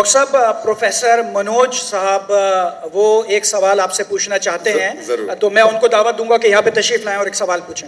Doctor صاحب professor Manoj صاحب وہ ایک سوال آپ سے پوچھنا چاہتے ہیں، تو میں ان کو دعوت دوں گا کہ یہاں پہ تشریف لائیں اور ایک سوال پوچھیں.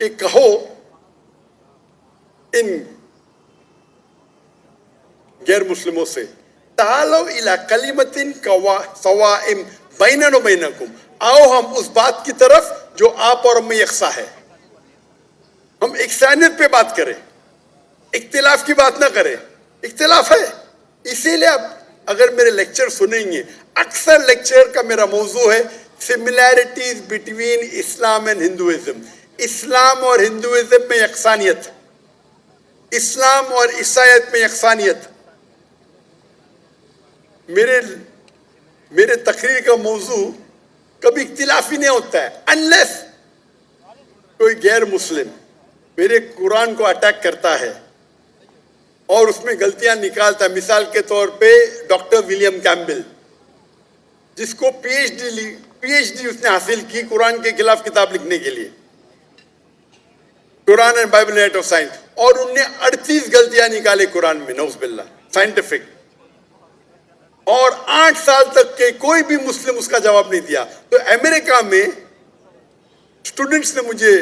کہ کہو ان غیر مسلموں سے تعالوا الی کلمۃ سواء بیننا و بینکم، آؤ ہم اس بات کی طرف جو آپ اور ہم میں یکساں ہے. ہم یکسانیت پہ بات کریں، اختلاف کی بات نہ کریں. اختلاف ہے، اسی لیے آپ اگر میرے لیکچر سنیں گے، اکثر لیکچر کا میرا موضوع ہے سملیرٹیز بٹوین اسلام اینڈ ہندوازم. اسلام اور ہندوازم میں یکسانیت، اسلام اور عیسائیت میں یکسانیت. میرے تقریر کا موضوع کبھی اختلافی نہیں ہوتا ہے، انلیس کوئی غیر مسلم میرے قرآن کو اٹیک کرتا ہے اور اس میں غلطیاں نکالتا ہے. مثال کے طور پہ ڈاکٹر ولیم کیمبل، جس کو پی ایچ ڈی اس نے حاصل کی قرآن کے خلاف کتاب لکھنے کے لیے، قرآن and Bible at of science, اور ان نے 38 غلطیاں نکالے قرآن میں، نعوذ باللہ، سائنٹیفک. اور 8 سال تک کے کوئی بھی مسلم اس کا جواب نہیں دیا. تو امریکہ میں اسٹوڈنٹس نے مجھے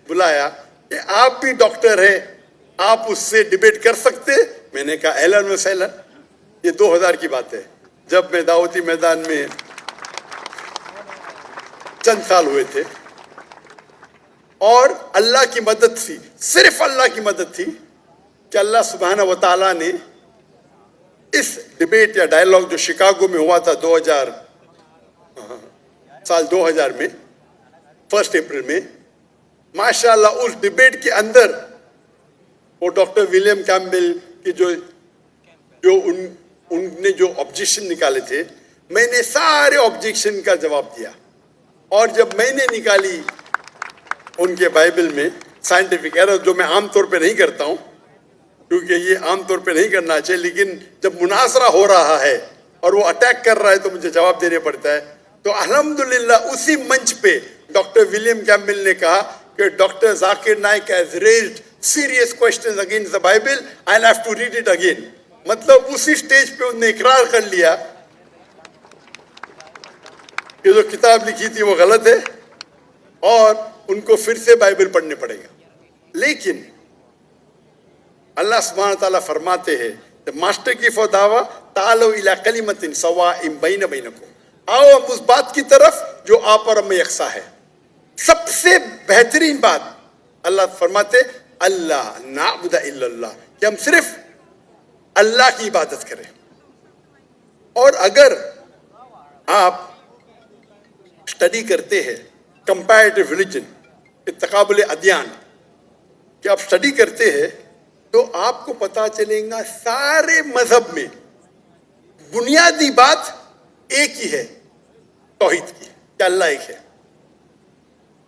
بلایا کہ آپ بھی ڈاکٹر ہیں، آپ اس سے ڈیبیٹ کر سکتے. میں نے کہا اہلاً و سہلاً. یہ 2000 کی بات ہے، جب میں دعوتی میدان میں چند سال ہوئے تھے. اور اللہ کی مدد تھی، صرف اللہ کی مدد تھی کہ اللہ سبحانہ و تعالیٰ نے اس ڈیبیٹ یا ڈائلاگ جو شکاگو میں ہوا تھا 2000 میں 1 اپریل میں، ماشاءاللہ اس ڈیبیٹ کے اندر وہ ڈاکٹر ولیم کیمبل کی جو ان نے جو آبجیکشن نکالے تھے، میں نے سارے آبجیکشن کا جواب دیا. اور جب میں نے نکالی ان کے بائبل میں سائنٹیفک ایرر، جو میں عام طور پہ نہیں کرتا ہوں کیونکہ یہ عام طور پہ نہیں کرنا چاہیے، لیکن جب مناظرہ ہو رہا ہے اور وہ اٹیک کر رہا ہے تو مجھے جواب دینے پڑتا ہے. تو الحمدللہ اسی منچ پہ ڈاکٹر ولیم کیمبل نے کہا کہ doctor Zakir Naik has raised serious questions against the Bible, I'll have to read it again. مطلب اسی سٹیج پہ انہوں نے اقرار کر لیا کہ جو کتاب لکھی تھی وہ غلط ہے اور ان کو پھر سے بائبل پڑھنے پڑے گا. لیکن اللہ سبحانہ تعالیٰ فرماتے ہیں ماسٹر کی دعویٰ تعالوا الی کلمۃ سواء بین بینکم، آؤ ہم اس بات کی طرف جو آپ اور ہم میں یکساں ہے. سب سے بہترین بات اللہ فرماتے اللہ نعبد الا اللہ، کہ ہم صرف اللہ کی عبادت کریں. اور اگر آپ اسٹڈی کرتے ہیں کمپیریٹیو ریلیجن، تقابل ادیان، کہ آپ اسٹڈی کرتے ہیں تو آپ کو پتا چلے گا سارے مذہب میں بنیادی بات ایک ہی ہے، توحید کی، کہ اللہ ایک ہے.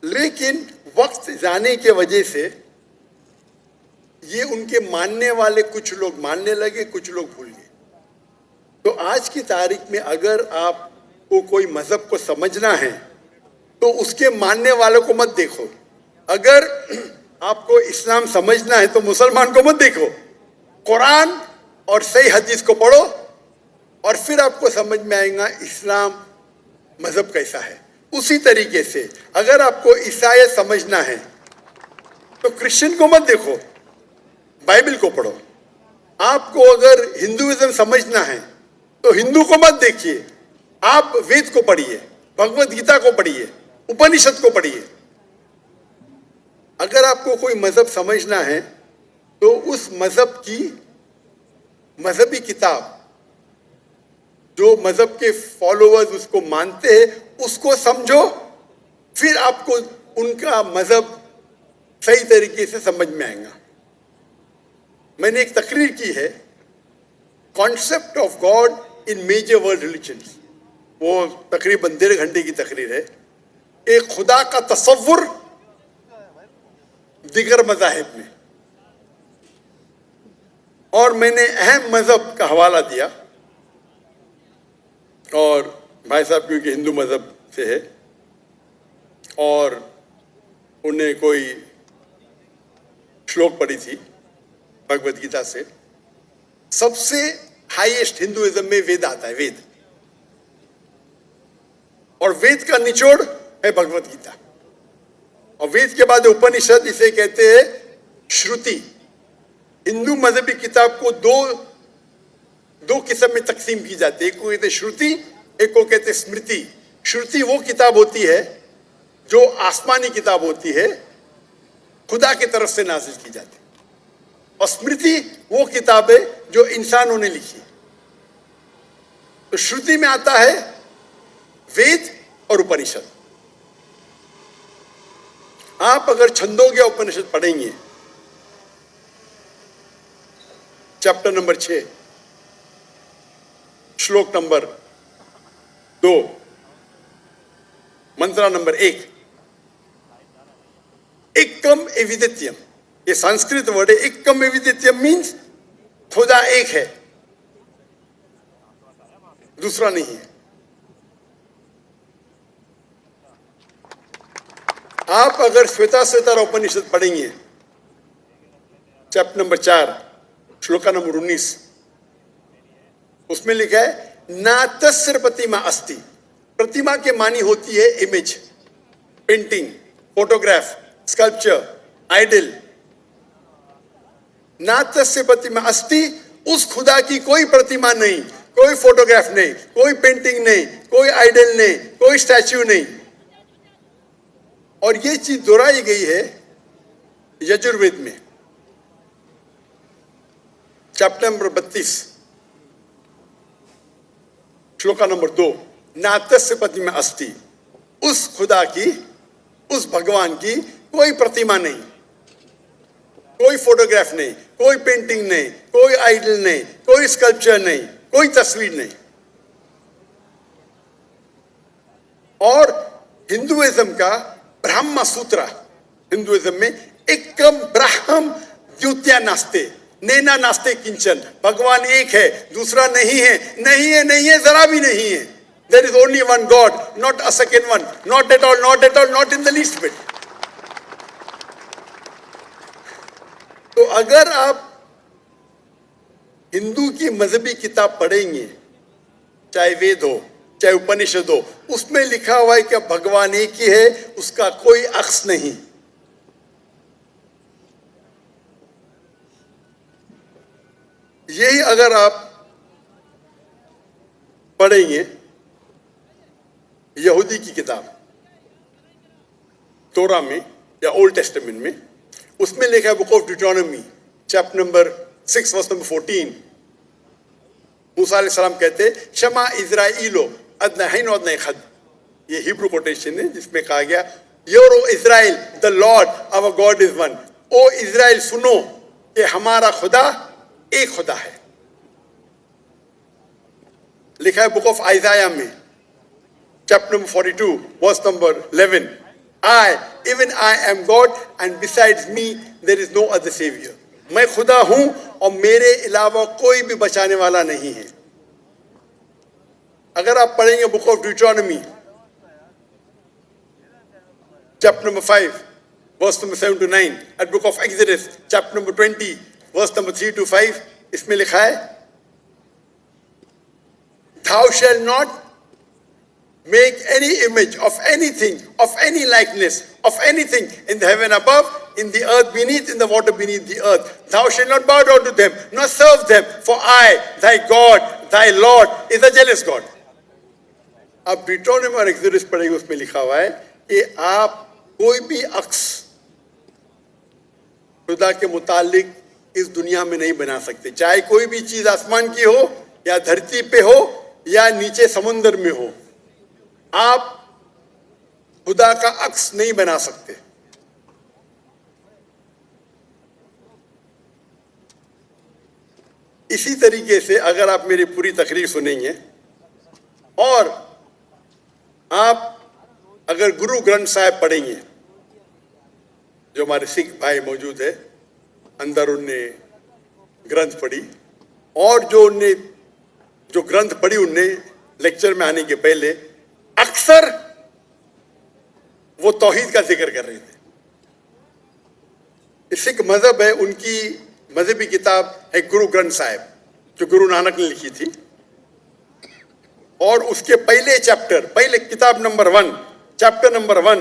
لیکن وقت جانے کی وجہ سے یہ ان کے ماننے والے کچھ لوگ ماننے لگے، کچھ لوگ بھول گئے. تو آج کی تاریخ میں اگر آپ کو کوئی مذہب کو سمجھنا ہے تو اس کے ماننے والوں کو مت دیکھو. اگر آپ کو اسلام سمجھنا ہے تو مسلمان کو مت دیکھو، قرآن اور صحیح حدیث کو پڑھو اور پھر آپ کو سمجھ میں آئے گا اسلام مذہب کیسا ہے. اسی طریقے سے اگر آپ کو عیسائیت سمجھنا ہے تو کرسچن کو مت دیکھو، بائبل کو پڑھو. آپ کو اگر ہندوازم سمجھنا ہے تو ہندو کو مت دیکھیے، آپ وید کو پڑھیے، بھگوت گیتا کو پڑھیے، اپنشد کو پڑھیے. اگر آپ کو کوئی مذہب سمجھنا ہے تو اس مذہب کی مذہبی کتاب جو مذہب کے فالوورز اس کو مانتے ہیں اس کو سمجھو، پھر آپ کو ان کا مذہب صحیح طریقے سے سمجھ میں آئے گا. میں نے ایک تقریر کی ہے concept of God in major world religions, وہ تقریباً 1.5 گھنٹے کی تقریر ہے. ایک خدا کا تصور دیگر مذاہب میں، اور میں نے اہم مذہب کا حوالہ دیا. اور بھائی صاحب کیونکہ ہندو مذہب سے ہے اور انہیں کوئی شلوک پڑھی تھی بھگوت گیتا سے، سب سے ہائیسٹ ہندوازم میں وید آتا ہے، وید، اور وید کا نچوڑ ہے بھگوت گیتا. اور وید کے بعد اپنشد، اسے کہتے ہیں شروتی. ہندو مذہبی کتاب کو دو قسم میں تقسیم کی جاتی ہے. ایک کو کہتے ہیں شروتی، ایک کو کہتے ہیں اسمرتی. شروتی وہ کتاب ہوتی ہے جو آسمانی کتاب ہوتی ہے، خدا کی طرف سے نازل کی جاتی ہے. اور اسمرتی وہ کتاب ہے جو انسانوں نے لکھی. تو شروتی میں آتا ہے وید اور اپنشد. آپ اگر چھندوگیہ اپنشد پڑھیں گے چیپٹر نمبر 6 شلوک نمبر 2 منترا نمبر 1، ایکم ایویدتیم، یہ سنسکرت ورڈ ہے. ایکم ایویدتیم مینس خدا ایک ہے، دوسرا نہیں ہے. آپ اگر شویتا سوتر اپنشد پڑھیں گے چیپٹر نمبر 4 شلوکا نمبر 19، اس میں لکھا ہے ناتسر پرتیما استی. پرتیما کے معنی ہوتی ہے image, painting, photograph, sculpture, idol. ناتسر پرتیما استی، اس خدا کی کوئی پرتیما نہیں، کوئی فوٹوگراف نہیں، کوئی پینٹنگ نہیں، کوئی آئیڈل نہیں، کوئی اسٹیچو نہیں. اور یہ چیز دہرائی گئی ہے یجروید میں چیپٹر نمبر 32 شلوکا نمبر 2، ناتسیہ پرتیما استی. اس خدا کی، اس بھگوان کی کوئی پرتیما نہیں، کوئی فوٹوگراف نہیں، کوئی پینٹنگ نہیں، کوئی آئیڈل نہیں، کوئی اسکلپچر نہیں، کوئی تصویر نہیں. اور ہندوازم کا برہما سوترا، ہندوازم میں ایکم برہم دیوتیا ناستے نینا ناستے کنچن. بھگوان ایک ہے، دوسرا نہیں ہے، نہیں ہے، نہیں ہے، ذرا بھی نہیں ہے. There is only one God, not a second one, not at all, not at all, not in the least bit. تو اگر آپ ہندو کی مذہبی کتاب پڑھیں گے، چاہے وید ہو چاہے اپنشد ہو، اس میں لکھا ہوا ہے کہ بھگوان ایک ہی ہے، اس کا کوئی عکس نہیں. یہی اگر آپ پڑھیں گے یہودی کی کتاب تورا میں یا اولڈ ٹیسٹمنٹ میں، اس میں لکھا ہے book of Deuteronomy chapter number 6 verse number 14. Musa علیہ السلام کہتے شما اسرائیلو ادنہین و ادنہ خد. یہ ہیبرو کوٹیشن ہے جس میں کہا گیا your O Israel the Lord our God is one. او اسرائیل سنو کہ ہمارا خدا ایک خدا ہے. لکھا ہے بک آف آئزایا میں chapter number 42 verse number 11، even I am God and besides me there is no other savior. میں خدا ہوں اور میرے علاوہ کوئی بھی بچانے والا نہیں ہے. اگر آپ پڑھیں گے book of Deuteronomy chapter number 5 verse number 7 to 9، at book of Exodus chapter number 20 verse number 3 to 5، اس میں لکھا ہے thou shall not make any image of anything, of any likeness, of anything in the heaven above, in the earth beneath, in the water beneath the earth. Thou shalt not bow down to them, nor serve them, for I, thy God, thy Lord, is a jealous God. اب Deuteronomy اور Exodus پڑھیں گے، اس میں لکھا ہوا ہے کہ آپ کوئی بھی عکس خدا کے متعلق اس دنیا میں نہیں بنا سکتے، چاہے کوئی بھی چیز آسمان کی ہو یا دھرتی پہ ہو یا نیچے سمندر میں ہو. آپ خدا کا عکس نہیں بنا سکتے. اسی طریقے سے اگر آپ میری پوری تقریر سنیں گے اور آپ اگر گرو گرنتھ صاحب پڑھیں گے، جو ہمارے سکھ بھائی موجود ہے اندر، ان نے گرنتھ پڑھی، اور جو گرنتھ پڑھی ان نے لیکچر میں آنے کے پہلے اکثر وہ توحید کا ذکر کر رہے تھے. سکھ مذہب ہے، ان کی مذہبی کتاب ہے گرو گرنتھ صاحب جو گرو نانک نے لکھی تھی، اور اس کے پہلے چیپٹر، پہلے کتاب number 1 chapter number 1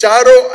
4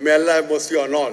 may Allah have mercy on all,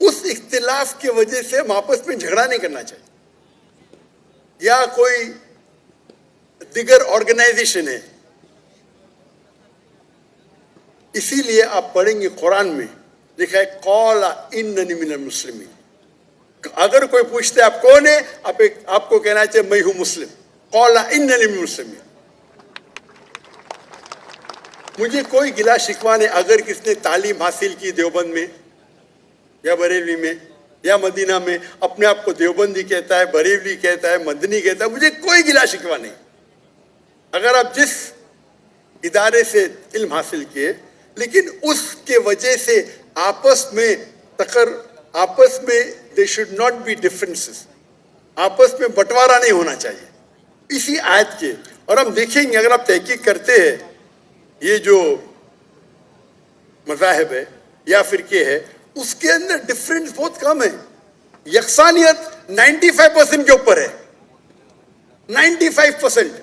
اس اختلاف کی وجہ سے ہم آپس میں جھگڑا نہیں کرنا چاہیے. یا کوئی دیگر آرگنائزیشن ہے, اسی لیے آپ پڑھیں گے قرآن میں لکھا ہے قال اننی من المسلمین. اگر کوئی پوچھتا ہے آپ کون ہے, آپ کو کہنا چاہیے میں ہوں مسلم. قال اننی من المسلمین. مجھے کوئی گلا شکوہ نہیں اگر کس نے تعلیم حاصل کی دیوبند میں یا بریلی میں یا مدینہ میں, اپنے آپ کو دیوبندی کہتا ہے, بریلی کہتا ہے, مدنی کہتا ہے, مجھے کوئی گلا شکوہ نہیں. اگر آپ جس ادارے سے علم حاصل کیے, لیکن اس کے وجہ سے آپس میں there should not be differences, آپس میں بٹوارا نہیں ہونا چاہیے. اسی آیت کے, اور ہم دیکھیں گے اگر آپ تحقیق کرتے ہیں یہ جو مذاہب ہے یا فرقے ہے, اس کے اندر ڈفرینس بہت کم ہے. یکسانیت 95% کے اوپر ہے, 95%.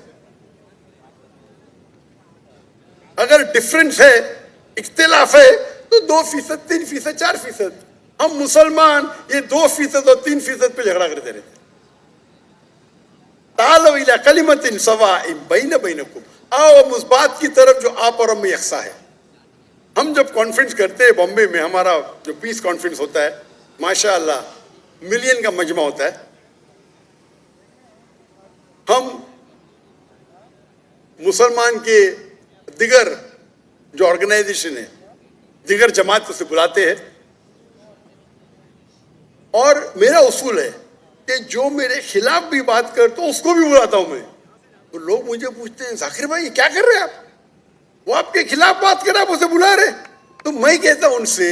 اگر ڈفرینس ہے, اختلاف ہے, تو 2%, 3%, 4%. ہم مسلمان یہ 2% اور 3% پہ جھگڑا کرتے رہتے. تعالوا الی کلمۃ سواء بین بینکم, آؤ ہم اس بات کی طرف جو آپ اور ہم میں یکساں ہے. ہم جب کانفرنس کرتے ہیں بامبے میں, ہمارا جو پیس کانفرنس ہوتا ہے, ماشاء اللہ ملین کا مجمع ہوتا ہے, ہم مسلمان کے دیگر جو آرگنائزیشن ہے, دیگر جماعت کو سے بلاتے ہیں, اور میرا اصول ہے کہ جو میرے خلاف بھی بات کرتا ہوں اس کو بھی بلاتا ہوں میں. تو لوگ مجھے پوچھتے ہیں ذاکر بھائی کیا کر رہے ہیں آپ, وہ آپ کے خلاف بات کر رہے ہیں آپ اسے بلا رہے. تو میں کہتا ہوں ان سے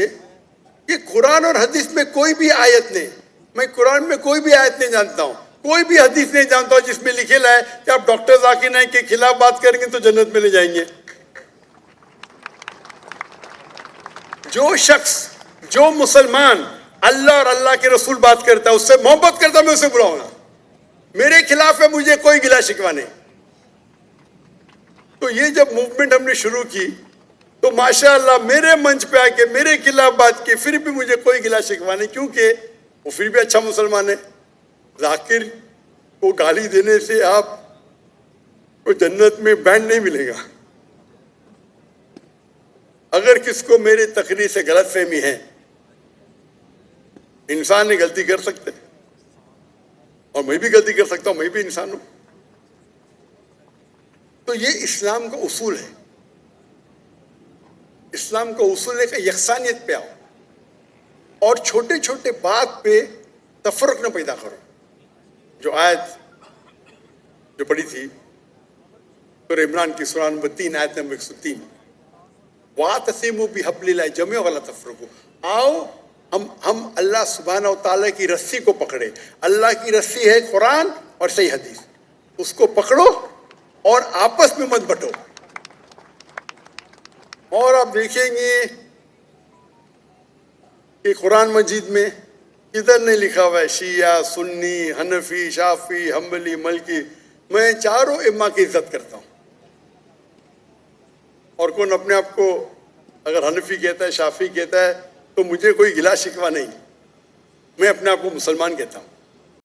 کہ قرآن اور حدیث میں کوئی بھی آیت نہیں, میں قرآن میں کوئی بھی آیت نہیں جانتا ہوں, کوئی بھی حدیث نہیں جانتا ہوں جس میں لکھے ہے کہ آپ ڈاکٹر ذاکر نائک کے خلاف بات کریں گے تو جنت میں لے جائیں گے. جو شخص, جو مسلمان اللہ اور اللہ کے رسول بات کرتا ہے, اس سے محبت کرتا ہے, میں اسے بلاؤں گا. میرے خلاف ہے, مجھے کوئی گلا شکوہ نہیں. تو یہ جب موومنٹ ہم نے شروع کی تو ماشاءاللہ میرے منچ پہ آ کے میرے خلاف بات کی, پھر بھی مجھے کوئی گلا شکوہ نہیں, کیونکہ وہ پھر بھی اچھا مسلمان ہے. ذاکر کو گالی دینے سے آپ کو جنت میں بینڈ نہیں ملے گا. اگر کس کو میرے تقریر سے غلط فہمی ہے, انسان نے غلطی کر سکتے, اور میں بھی غلطی کر سکتا ہوں, میں بھی انسان ہوں. تو یہ اسلام کا اصول ہے. اسلام کا اصول ہے کہ یکسانیت پہ آؤ, اور چھوٹے چھوٹے بات پہ تفرق نہ پیدا کرو. جو آیت جو پڑھی تھی سورہ عمران کی سورہ نمبر 3 آیت نمبر 103, وَاعْتَصِمُوا بِحَبْلِ اللَّهِ جَمِيعًا وَلَا تَفَرَّقُوا. آؤ ہم اللہ سبحانہ و تعالیٰ کی رسی کو پکڑے. اللہ کی رسی ہے قرآن اور صحیح حدیث, اس کو پکڑو اور آپس میں مت بٹو. اور آپ دیکھیں گے کہ قرآن مجید میں ادھر نہیں لکھا ہوا ہے شیعہ, سنی, حنفی, شافعی, حنبلی, مالکی. میں چاروں ائمہ کی عزت کرتا ہوں, اور کون اپنے آپ کو اگر حنفی کہتا ہے, شافعی کہتا ہے, تو مجھے کوئی گلا شکوہ نہیں. میں اپنے آپ کو مسلمان کہتا ہوں.